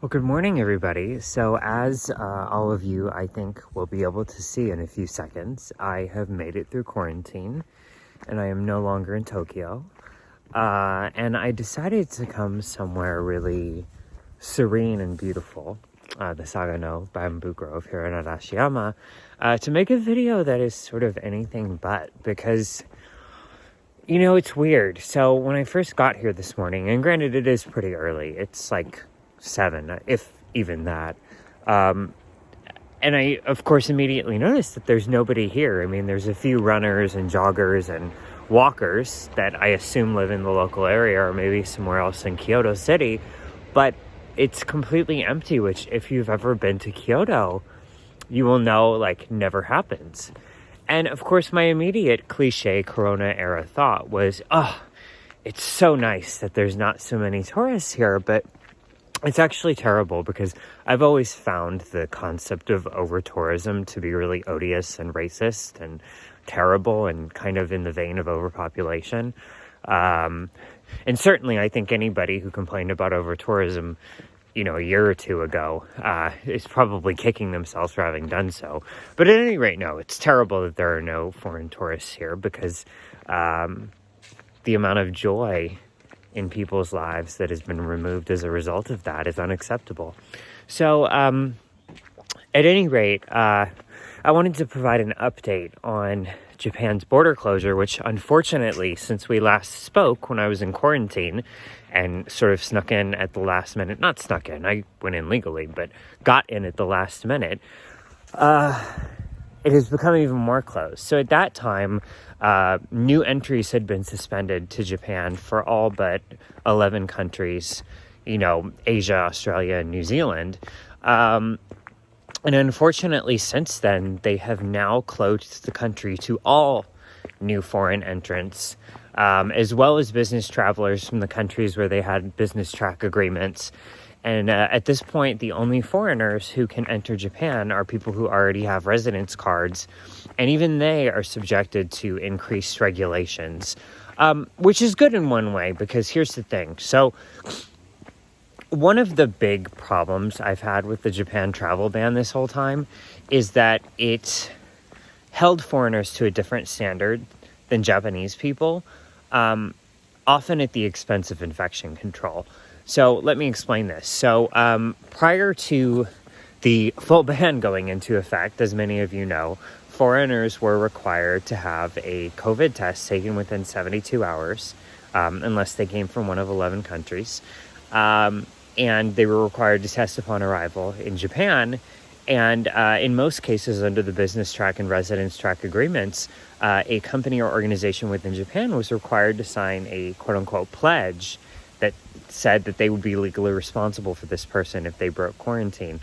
Well, good morning, everybody. So, as all of you, I think, will be able to see in a few seconds, I have made it through quarantine and I am no longer in Tokyo. And I decided to come somewhere really serene and beautiful, the Sagano bamboo grove here in Arashiyama, to make a video that is sort of anything but, because it's weird. So when I first got here this morning, and granted it is pretty early, it's like 7, if even that. And I, of course, immediately noticed that there's nobody here. I mean, there's a few runners and joggers and walkers that I assume live in the local area or maybe somewhere else in Kyoto City, but it's completely empty, which if you've ever been to Kyoto, you will know, never happens. And of course, my immediate cliche Corona era thought was, it's so nice that there's not so many tourists here, but it's actually terrible because I've always found the concept of over-tourism to be really odious and racist and terrible and kind of in the vein of overpopulation. And certainly I think anybody who complained about over-tourism, a year or two ago, is probably kicking themselves for having done so. But at any rate, no, it's terrible that there are no foreign tourists here because the amount of joy in people's lives that has been removed as a result of that is unacceptable. So, at any rate, I wanted to provide an update on Japan's border closure, which unfortunately, since we last spoke when I was in quarantine and sort of snuck in at the last minute, not snuck in, I went in legally, but got in at the last minute, it has become even more closed. So at that time, new entries had been suspended to Japan for all but 11 countries, Asia, Australia, and New Zealand. And unfortunately, since then, they have now closed the country to all new foreign entrants, as well as business travelers from the countries where they had business track agreements. And at this point, the only foreigners who can enter Japan are people who already have residence cards. And even they are subjected to increased regulations, which is good in one way, because here's the thing. So one of the big problems I've had with the Japan travel ban this whole time is that it held foreigners to a different standard than Japanese people, often at the expense of infection control. So let me explain this. So prior to the full ban going into effect, as many of you know, foreigners were required to have a COVID test taken within 72 hours, unless they came from one of 11 countries. And they were required to test upon arrival in Japan. And in most cases, under the business track and residence track agreements, a company or organization within Japan was required to sign a quote-unquote pledge that said that they would be legally responsible for this person if they broke quarantine.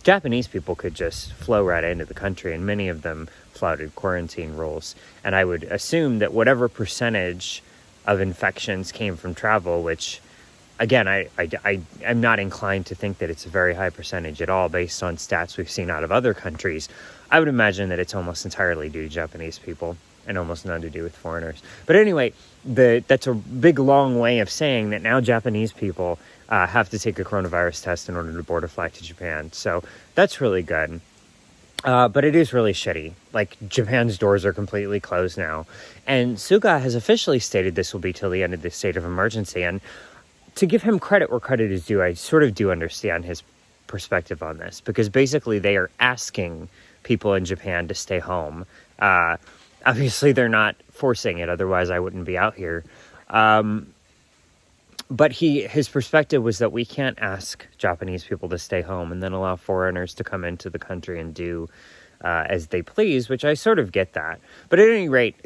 Japanese people could just flow right into the country, and many of them flouted quarantine rules. And I would assume that whatever percentage of infections came from travel, which, again, I'm not inclined to think that it's a very high percentage at all based on stats we've seen out of other countries. I would imagine that it's almost entirely due to Japanese people and almost none to do with foreigners. But anyway, that's a big, long way of saying that now Japanese people have to take a coronavirus test in order to board a flight to Japan. So that's really good. But it is really shitty. Japan's doors are completely closed now. And Suga has officially stated this will be till the end of the state of emergency. And to give him credit where credit is due, I sort of do understand his perspective on this, because basically they are asking people in Japan to stay home. Obviously, they're not forcing it, otherwise I wouldn't be out here. But his perspective was that we can't ask Japanese people to stay home and then allow foreigners to come into the country and do as they please, which I sort of get that. But at any rate,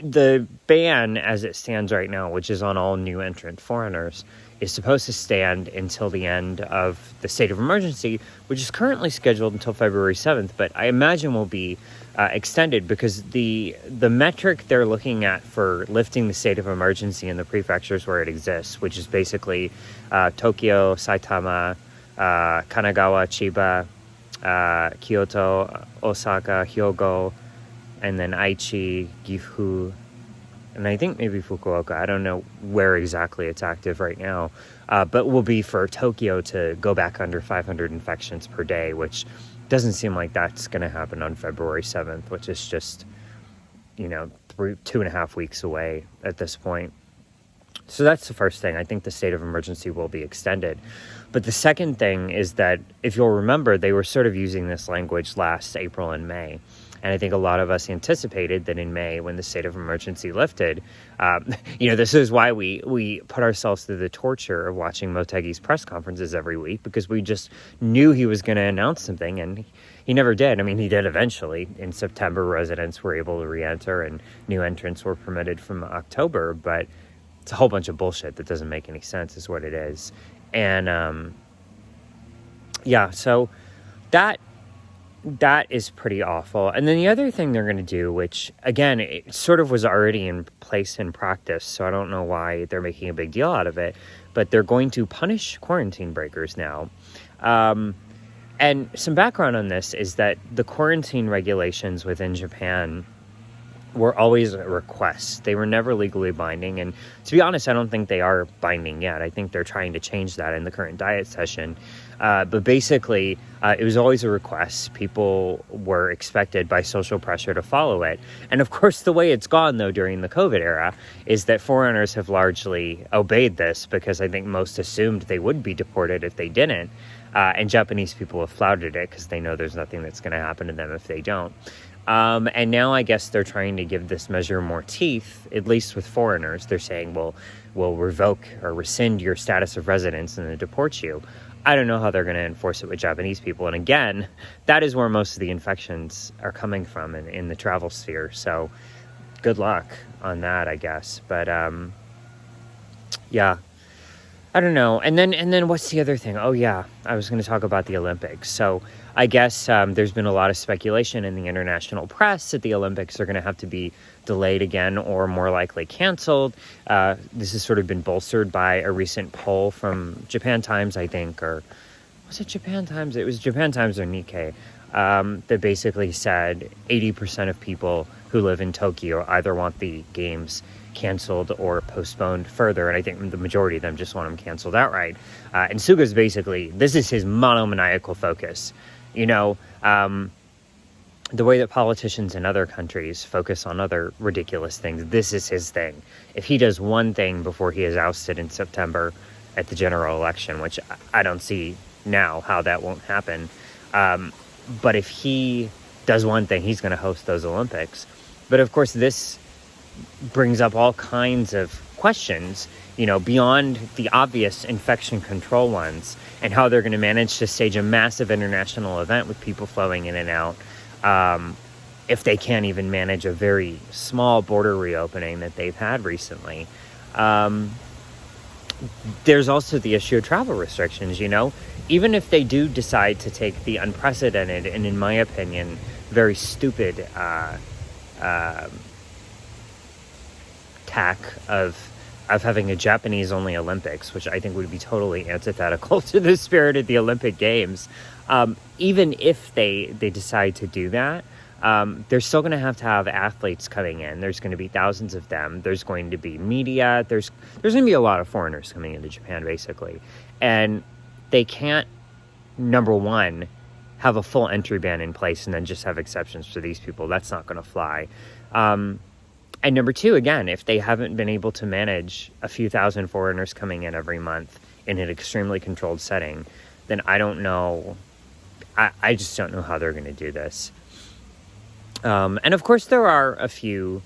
the ban as it stands right now, which is on all new entrant foreigners, is supposed to stand until the end of the state of emergency, which is currently scheduled until February 7th, but I imagine will be extended, because the metric they're looking at for lifting the state of emergency in the prefectures where it exists, which is basically Tokyo, Saitama, Kanagawa, Chiba, Kyoto, Osaka, Hyogo, and then Aichi, Gifu, and I think maybe Fukuoka. I don't know where exactly it's active right now, but will be for Tokyo to go back under 500 infections per day, which doesn't seem like that's going to happen on February 7th, which is just, 2.5 weeks away at this point. So that's the first thing. I think the state of emergency will be extended. But the second thing is that, if you'll remember, they were sort of using this language last April and May. And I think a lot of us anticipated that in May, when the state of emergency lifted, this is why we put ourselves through the torture of watching Motegi's press conferences every week, because we just knew he was going to announce something, and he never did. I mean, he did eventually. In September, residents were able to re-enter, and new entrants were permitted from October, but it's a whole bunch of bullshit that doesn't make any sense is what it is. And so that is pretty awful. And then the other thing they're going to do, which again, it sort of was already in place in practice, so I don't know why they're making a big deal out of it, but they're going to punish quarantine breakers now. And some background on this is that the quarantine regulations within Japan were always a request. They were never legally binding. And to be honest, I don't think they are binding yet. I think they're trying to change that in the current diet session. But basically, it was always a request. People were expected by social pressure to follow it. And of course, the way it's gone, though, during the COVID era is that foreigners have largely obeyed this, because I think most assumed they would be deported if they didn't. And Japanese people have flouted it because they know there's nothing that's going to happen to them if they don't. And now I guess they're trying to give this measure more teeth, at least with foreigners. They're saying, we'll revoke or rescind your status of residence and then deport you. I don't know how they're going to enforce it with Japanese people. And again, that is where most of the infections are coming from in the travel sphere. So good luck on that, I guess. But yeah, I don't know. And then what's the other thing? Oh, yeah, I was going to talk about the Olympics. So I guess there's been a lot of speculation in the international press that the Olympics are going to have to be delayed again, or more likely canceled. This has sort of been bolstered by a recent poll from Japan Times, I think, or was it Japan Times? It was Japan Times or Nikkei, that basically said 80% of people who live in Tokyo either want the games canceled or postponed further, and I think the majority of them just want them canceled outright. And Suga's basically, this is his monomaniacal focus. The way that politicians in other countries focus on other ridiculous things, this is his thing. If he does one thing before he is ousted in September at the general election, which I don't see now how that won't happen, but if he does one thing, he's going to host those Olympics. But of course, this brings up all kinds of questions, beyond the obvious infection control ones, and how they're going to manage to stage a massive international event with people flowing in and out, if they can't even manage a very small border reopening that they've had recently. There's also the issue of travel restrictions. Even if they do decide to take the unprecedented and, in my opinion, very stupid tack of having a Japanese-only Olympics, which I think would be totally antithetical to the spirit of the Olympic Games. Even if they decide to do that, they're still going to have athletes coming in. There's going to be thousands of them. There's going to be media. There's going to be a lot of foreigners coming into Japan, basically. And they can't, number one, have a full entry ban in place and then just have exceptions for these people. That's not going to fly. And number two, again, if they haven't been able to manage a few thousand foreigners coming in every month in an extremely controlled setting, then I don't know. I just don't know how they're going to do this. And of course, there are a few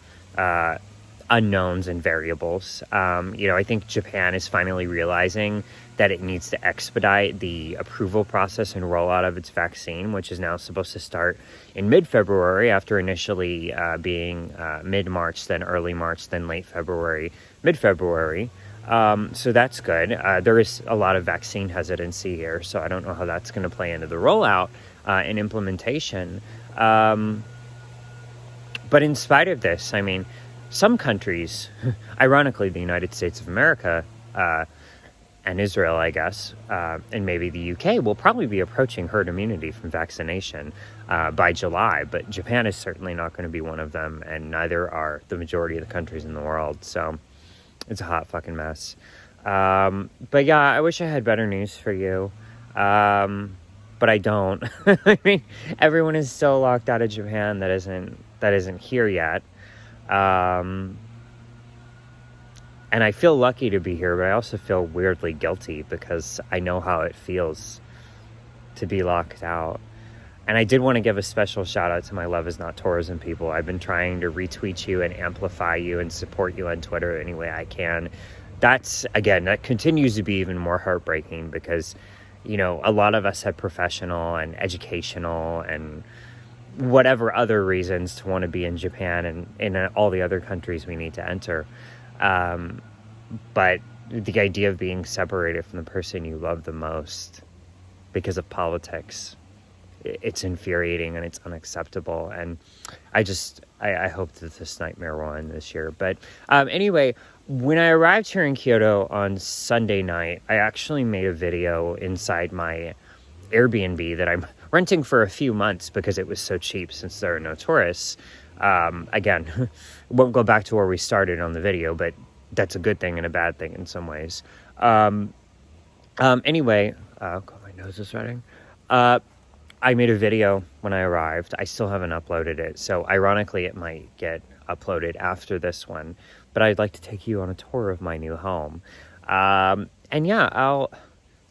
unknowns and variables. I think Japan is finally realizing that it needs to expedite the approval process and rollout of its vaccine, which is now supposed to start in mid-February after initially being mid-March, then early March, then late February, mid-February. So that's good. There is a lot of vaccine hesitancy here, so I don't know how that's going to play into the rollout and implementation. But in spite of this, I mean, some countries, ironically the United States of America, and Israel, I guess, and maybe the UK will probably be approaching herd immunity from vaccination by July, but Japan is certainly not going to be one of them, and neither are the majority of the countries in the world, so it's a hot fucking mess. But yeah, I wish I had better news for you, but I don't. I mean, everyone is still locked out of Japan that isn't here yet. And I feel lucky to be here, but I also feel weirdly guilty because I know how it feels to be locked out. And I did want to give a special shout out to my Love Is Not Tourism people. I've been trying to retweet you and amplify you and support you on Twitter any way I can. That continues to be even more heartbreaking because, you know, a lot of us have professional and educational and whatever other reasons to want to be in Japan and in all the other countries we need to enter. But the idea of being separated from the person you love the most because of politics, it's infuriating and it's unacceptable. And I hope that this nightmare will end this year. But anyway, when I arrived here in Kyoto on Sunday night, I actually made a video inside my Airbnb that I'm renting for a few months because it was so cheap since there are no tourists. Again, won't go back to where we started on the video, but that's a good thing and a bad thing in some ways. Anyway, God, my nose is running. I made a video when I arrived. I still haven't uploaded it, so ironically it might get uploaded after this one, but I'd like to take you on a tour of my new home. And yeah,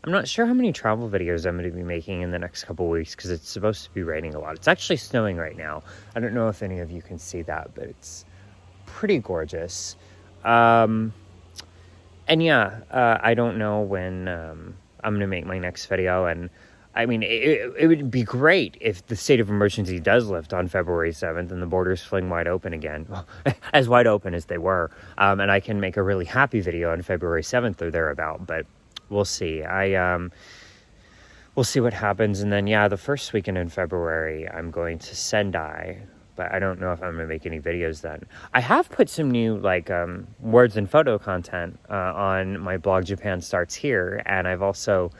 I'm not sure how many travel videos I'm going to be making in the next couple weeks because it's supposed to be raining a lot. It's actually snowing right now. I don't know if any of you can see that, but it's pretty gorgeous. And yeah, I don't know when I'm going to make my next video. And I mean, it would be great if the state of emergency does lift on February 7th and the borders fling wide open again, well, as wide open as they were. And I can make a really happy video on February 7th or thereabout, but we'll see. We'll see what happens. And then, yeah, the first weekend in February, I'm going to Sendai, but I don't know if I'm going to make any videos then. I have put some new, words and photo content on my blog, Japan Starts Here, and I've also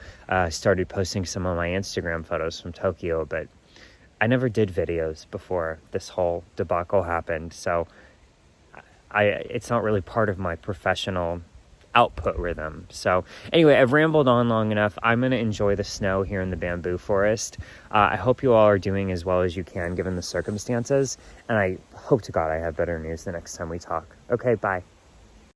started posting some of my Instagram photos from Tokyo, but I never did videos before this whole debacle happened, so it's not really part of my professional output rhythm. So anyway, I've rambled on long enough. I'm going to enjoy the snow here in the bamboo forest. I hope you all are doing as well as you can given the circumstances, and I hope to God I have better news the next time we talk. Okay, bye.